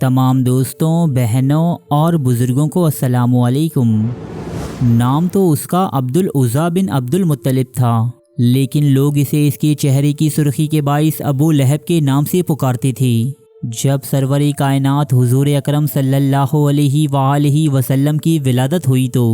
تمام دوستوں، بہنوں اور بزرگوں کو السلام علیکم۔ نام تو اس کا عبدالعزیٰ بن عبد المطلب تھا، لیکن لوگ اسے اس کے چہرے کی سرخی کے باعث ابو لہب کے نام سے پکارتے تھے۔ جب سرور کائنات حضور اکرم صلی اللہ علیہ وآلہ وسلم کی ولادت ہوئی تو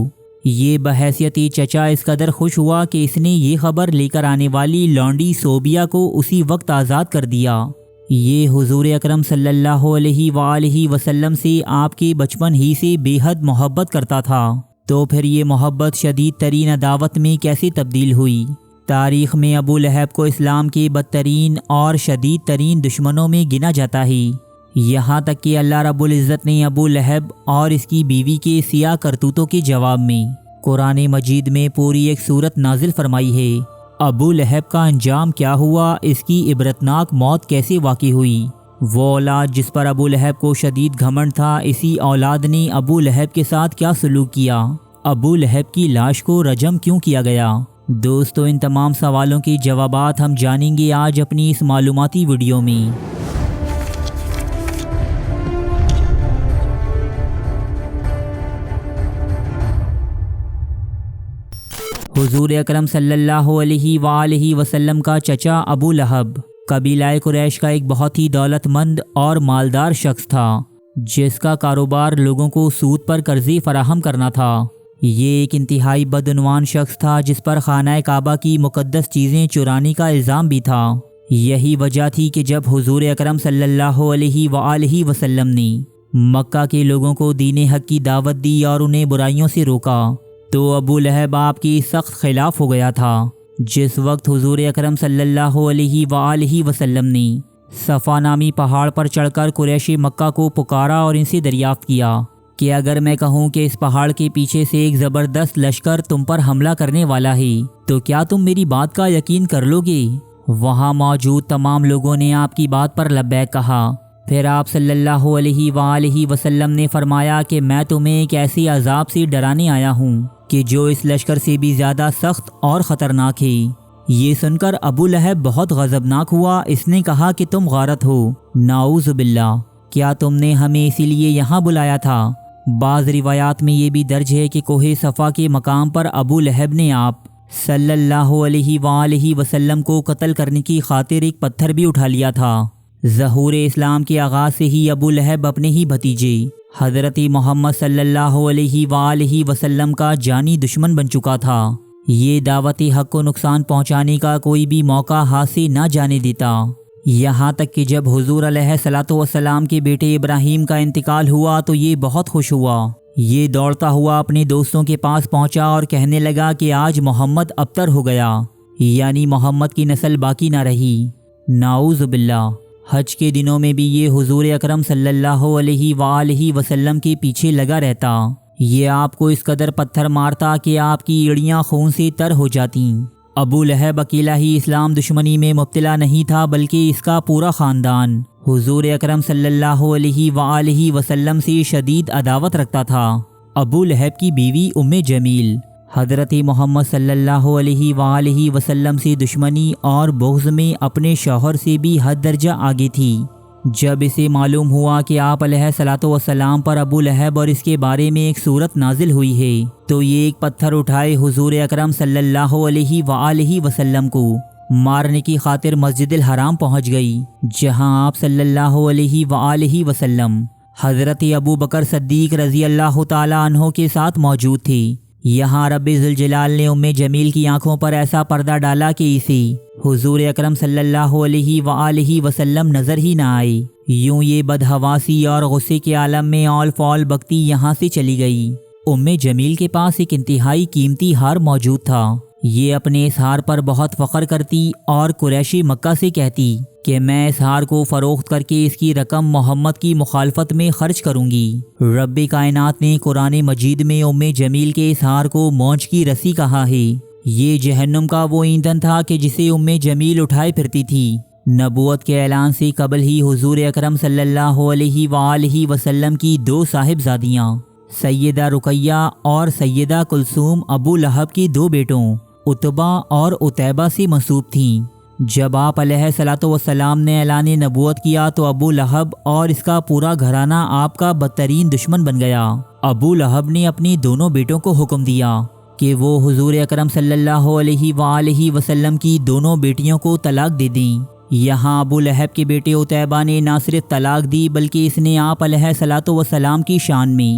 یہ بحیثیت چچا اس قدر خوش ہوا کہ اس نے یہ خبر لے کر آنے والی لونڈی صوبیہ کو اسی وقت آزاد کر دیا۔ یہ حضور اکرم صلی اللہ علیہ وآلہ وسلم سے آپ کے بچپن ہی سے بے حد محبت کرتا تھا، تو پھر یہ محبت شدید ترین عداوت میں کیسے تبدیل ہوئی؟ تاریخ میں ابو لہب کو اسلام کے بدترین اور شدید ترین دشمنوں میں گنا جاتا ہے، یہاں تک کہ اللہ رب العزت نے ابو لہب اور اس کی بیوی کے سیاہ کرتوتوں کے جواب میں قرآن مجید میں پوری ایک سورت نازل فرمائی ہے۔ ابو لہب کا انجام کیا ہوا، اس کی عبرتناک موت کیسے واقع ہوئی؟ وہ اولاد جس پر ابو لہب کو شدید گھمنڈ تھا، اسی اولاد نے ابو لہب کے ساتھ کیا سلوک کیا؟ ابو لہب کی لاش کو رجم کیوں کیا گیا؟ دوستو، ان تمام سوالوں کے جوابات ہم جانیں گے آج اپنی اس معلوماتی ویڈیو میں۔ حضور اکرم صلی اللہ علیہ وآلہ وسلم کا چچا ابو لہب قبیلہ قریش کا ایک بہت ہی دولت مند اور مالدار شخص تھا، جس کا کاروبار لوگوں کو سود پر قرضے فراہم کرنا تھا۔ یہ ایک انتہائی بدعنوان شخص تھا جس پر خانہ کعبہ کی مقدس چیزیں چرانے کا الزام بھی تھا۔ یہی وجہ تھی کہ جب حضور اکرم صلی اللہ علیہ وآلہ وسلم نے مکہ کے لوگوں کو دین حق کی دعوت دی اور انہیں برائیوں سے روکا، تو ابو لہب آپ کی سخت خلاف ہو گیا تھا۔ جس وقت حضور اکرم صلی اللہ علیہ وآلہ وسلم نے صفا نامی پہاڑ پر چڑھ کر قریش مکہ کو پکارا اور ان سے دریافت کیا کہ اگر میں کہوں کہ اس پہاڑ کے پیچھے سے ایک زبردست لشکر تم پر حملہ کرنے والا ہے تو کیا تم میری بات کا یقین کر لو گے؟ وہاں موجود تمام لوگوں نے آپ کی بات پر لبیک کہا۔ پھر آپ صلی اللہ علیہ وآلہ وسلم نے فرمایا کہ میں تمہیں ایک ایسی عذاب سے ڈرانے آیا ہوں کہ جو اس لشکر سے بھی زیادہ سخت اور خطرناک ہے۔ یہ سن کر ابو لہب بہت غضبناک ہوا۔ اس نے کہا کہ تم غارت ہو، نعوذ باللہ، کیا تم نے ہمیں اسی لیے یہاں بلایا تھا؟ بعض روایات میں یہ بھی درج ہے کہ کوہ صفا کے مقام پر ابو لہب نے آپ صلی اللہ علیہ وآلہ وسلم کو قتل کرنے کی خاطر ایک پتھر بھی اٹھا لیا تھا۔ ظہور اسلام کے آغاز سے ہی ابو لہب اپنے ہی بھتیجے حضرت محمد صلی اللہ علیہ وآلہ وسلم کا جانی دشمن بن چکا تھا۔ یہ دعوت حق کو نقصان پہنچانے کا کوئی بھی موقع ہاتھ سے نہ جانے دیتا، یہاں تک کہ جب حضور علیہ الصلوۃ والسلام کے بیٹے ابراہیم کا انتقال ہوا تو یہ بہت خوش ہوا۔ یہ دوڑتا ہوا اپنے دوستوں کے پاس پہنچا اور کہنے لگا کہ آج محمد ابتر ہو گیا، یعنی محمد کی نسل باقی نہ رہی۔ نعوذ باللہ۔ حج کے دنوں میں بھی یہ حضور اکرم صلی اللہ علیہ وآلہ وسلم کے پیچھے لگا رہتا۔ یہ آپ کو اس قدر پتھر مارتا کہ آپ کی ایڑیاں خون سے تر ہو جاتیں۔ ابو لہب اکیلا ہی اسلام دشمنی میں مبتلا نہیں تھا، بلکہ اس کا پورا خاندان حضور اکرم صلی اللہ علیہ وآلہ وسلم سے شدید عداوت رکھتا تھا۔ ابو لہب کی بیوی ام جمیل حضرت محمد صلی اللہ علیہ وآلہ وسلم سے دشمنی اور بغض میں اپنے شوہر سے بھی حد درجہ آگے تھی۔ جب اسے معلوم ہوا کہ آپ علیہ الصلوۃ والسلام پر ابو لہب اور اس کے بارے میں ایک سورت نازل ہوئی ہے، تو یہ ایک پتھر اٹھائے حضور اکرم صلی اللہ علیہ وآلہ وسلم کو مارنے کی خاطر مسجد الحرام پہنچ گئی، جہاں آپ صلی اللہ علیہ وآلہ وسلم حضرت ابو بکر صدیق رضی اللہ تعالیٰ عنہ کے ساتھ موجود تھے۔ یہاں رب ذوالجلال نے ام جمیل کی آنکھوں پر ایسا پردہ ڈالا کہ اسے حضور اکرم صلی اللہ علیہ وآلہ وسلم نظر ہی نہ آئی۔ یوں یہ بدحواسی اور غصے کے عالم میں اول فول بکتی یہاں سے چلی گئی۔ ام جمیل کے پاس ایک انتہائی قیمتی ہار موجود تھا۔ یہ اپنے اس ہار پر بہت فخر کرتی اور قریشی مکہ سے کہتی کہ میں اس ہار کو فروخت کر کے اس کی رقم محمد کی مخالفت میں خرچ کروں گی۔ رب کائنات نے قرآن مجید میں ام جمیل کے اس ہار کو موج کی رسی کہا ہے۔ یہ جہنم کا وہ ایندھن تھا کہ جسے ام جمیل اٹھائے پھرتی تھی۔ نبوت کے اعلان سے قبل ہی حضور اکرم صلی اللہ علیہ وآلہ وسلم کی دو صاحبزادیاں سیدہ رقیہ اور سیدہ کلثوم ابو لہب کی دو بیٹوں عتبہ اور عتیبہ سے منسوب تھیں۔ جب آپ علیہ الصلوۃ والسلام نے اعلان نبوت کیا تو ابو لہب اور اس کا پورا گھرانہ آپ کا بدترین دشمن بن گیا۔ ابو لہب نے اپنی دونوں بیٹوں کو حکم دیا کہ وہ حضور اکرم صلی اللہ علیہ وآلہ وسلم کی دونوں بیٹیوں کو طلاق دے دیں۔ یہاں ابو لہب کے بیٹے عتیبہ نے نہ صرف طلاق دی بلکہ اس نے آپ علیہ الصلوۃ والسلام کی شان میں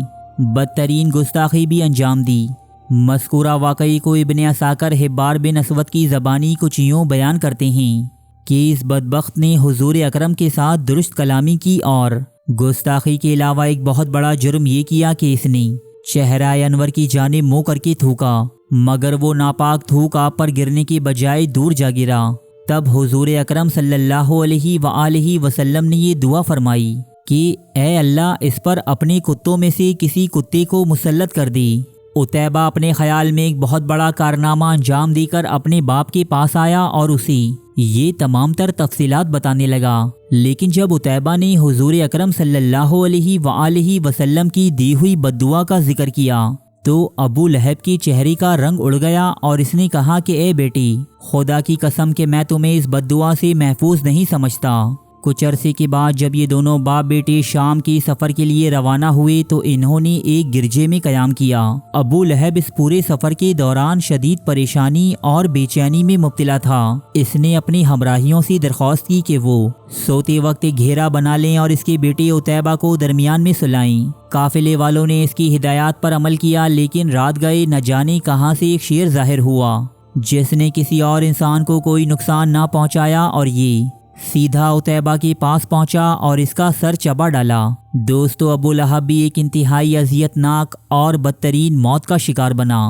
بدترین گستاخی بھی انجام دی۔ مذکورہ واقعی کو ابن عساکر حبار بن اسود کی زبانی کچھ یوں بیان کرتے ہیں کہ اس بدبخت نے حضور اکرم کے ساتھ درست کلامی کی اور گستاخی کے علاوہ ایک بہت بڑا جرم یہ کیا کہ اس نے چہرہ انور کی جانب منہ کر کے تھوکا، مگر وہ ناپاک تھوک آپ پر گرنے کے بجائے دور جا گرا۔ تب حضور اکرم صلی اللہ علیہ وآلہ وسلم نے یہ دعا فرمائی کہ اے اللہ اس پر اپنے کتوں میں سے کسی کتے کو مسلط کر دے۔ عتیبہ اپنے خیال میں ایک بہت بڑا کارنامہ انجام دے کر اپنے باپ کے پاس آیا اور اسے یہ تمام تر تفصیلات بتانے لگا، لیکن جب عتیبہ نے حضور اکرم صلی اللہ علیہ وآلہ وسلم کی دی ہوئی بددعا کا ذکر کیا تو ابو لہب کے چہرے کا رنگ اڑ گیا اور اس نے کہا کہ اے بیٹی، خدا کی قسم کہ میں تمہیں اس بددعا سے محفوظ نہیں سمجھتا۔ کچھ عرصے کے بعد جب یہ دونوں باپ بیٹے شام کے سفر کے لیے روانہ ہوئے تو انہوں نے ایک گرجے میں قیام کیا۔ ابو لہب اس پورے سفر کے دوران شدید پریشانی اور بے چینی میں مبتلا تھا۔ اس نے اپنی ہمراہیوں سے درخواست کی کہ وہ سوتے وقت ایک گھیرا بنا لیں اور اس کے بیٹے عتیبہ کو درمیان میں سلائیں۔ قافلے والوں نے اس کی ہدایات پر عمل کیا، لیکن رات گئے نہ جانے کہاں سے ایک شیر ظاہر ہوا جس نے کسی اور انسان کو کوئی نقصان نہ پہنچایا اور یہ سیدھا عتیبہ کے پاس پہنچا اور اس کا سر چبا ڈالا۔ دوستو، ابو لہب بھی ایک انتہائی اذیت ناک اور بدترین موت کا شکار بنا۔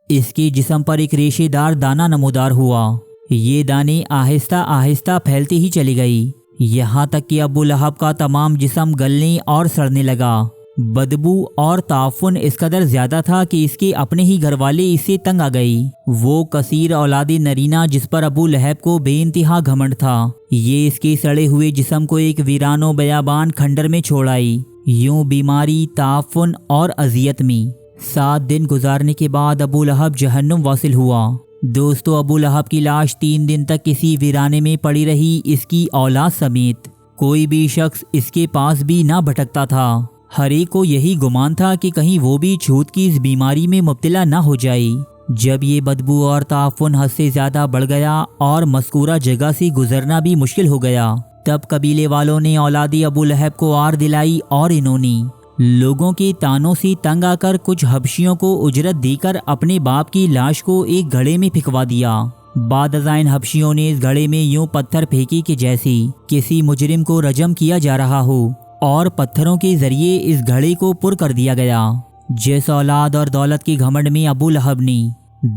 اس کے جسم پر ایک ریشے دار دانہ نمودار ہوا۔ یہ دانے آہستہ آہستہ پھیلتے ہی چلی گئی، یہاں تک کہ ابو لہب کا تمام جسم گلنے اور سڑنے لگا۔ بدبو اور تعفن اس قدر زیادہ تھا کہ اس کے اپنے ہی گھر والے اس سے تنگ آ گئی۔ وہ کثیر اولاد نرینہ جس پر ابو لہب کو بے انتہا گھمنڈ تھا، یہ اس کے سڑے ہوئے جسم کو ایک ویران و بیابان کھنڈر میں چھوڑ آئی۔ یوں بیماری، تعفن اور اذیت میں 7 دن گزارنے کے بعد ابو لہب جہنم واصل ہوا۔ دوستو، ابو لہب کی لاش 3 دن تک کسی ویرانے میں پڑی رہی، اس کی اولاد سمیت۔ کوئی بھی شخص اس کے پاس بھی نہ بھٹکتا تھا۔ ہر ایک کو یہی گمان تھا کہ کہیں وہ بھی چھوت کی اس بیماری میں مبتلا نہ ہو جائے۔ جب یہ بدبو اور تعفن حد سے زیادہ بڑھ گیا اور مذکورہ جگہ سے گزرنا بھی مشکل ہو گیا، تب قبیلے والوں نے اولاد ابو لہب کو آر دلائی اور انہوں نے لوگوں کے تانوں سے تنگ آ کر کچھ حبشیوں کو اجرت دے کر اپنے باپ کی لاش کو ایک گھڑے میں پھینکوا دیا۔ بعد ازاں ان حبشیوں نے اس گھڑے میں یوں پتھر پھینکے کہ جیسے کسی مجرم کو رجم کیا جا رہا ہو، اور پتھروں کے ذریعے اس گھڑے کو پر کر دیا گیا۔ جس اولاد اور دولت کے گھمنڈ میں ابو لہب نے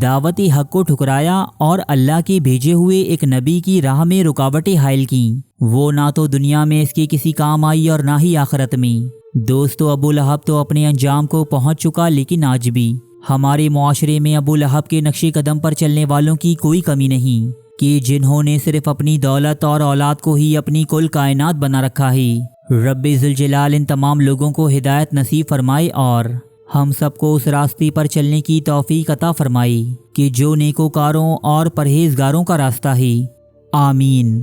دعوت حق کو ٹھکرایا اور اللہ کے بھیجے ہوئے ایک نبی کی راہ میں رکاوٹیں حائل کیں، وہ نہ تو دنیا میں اس کے کسی کام آئی اور نہ ہی آخرت میں۔ دوستو، ابو لہب تو اپنے انجام کو پہنچ چکا، لیکن آج بھی ہمارے معاشرے میں ابو لہب کے نقش قدم پر چلنے والوں کی کوئی کمی نہیں کہ جنہوں نے صرف اپنی دولت اور اولاد کو ہی اپنی کل کائنات بنا رکھا ہے۔ رب ذوالجلال ان تمام لوگوں کو ہدایت نصیب فرمائے اور ہم سب کو اس راستے پر چلنے کی توفیق عطا فرمائے کہ جو نیکوکاروں اور پرہیزگاروں کا راستہ ہے۔ آمین۔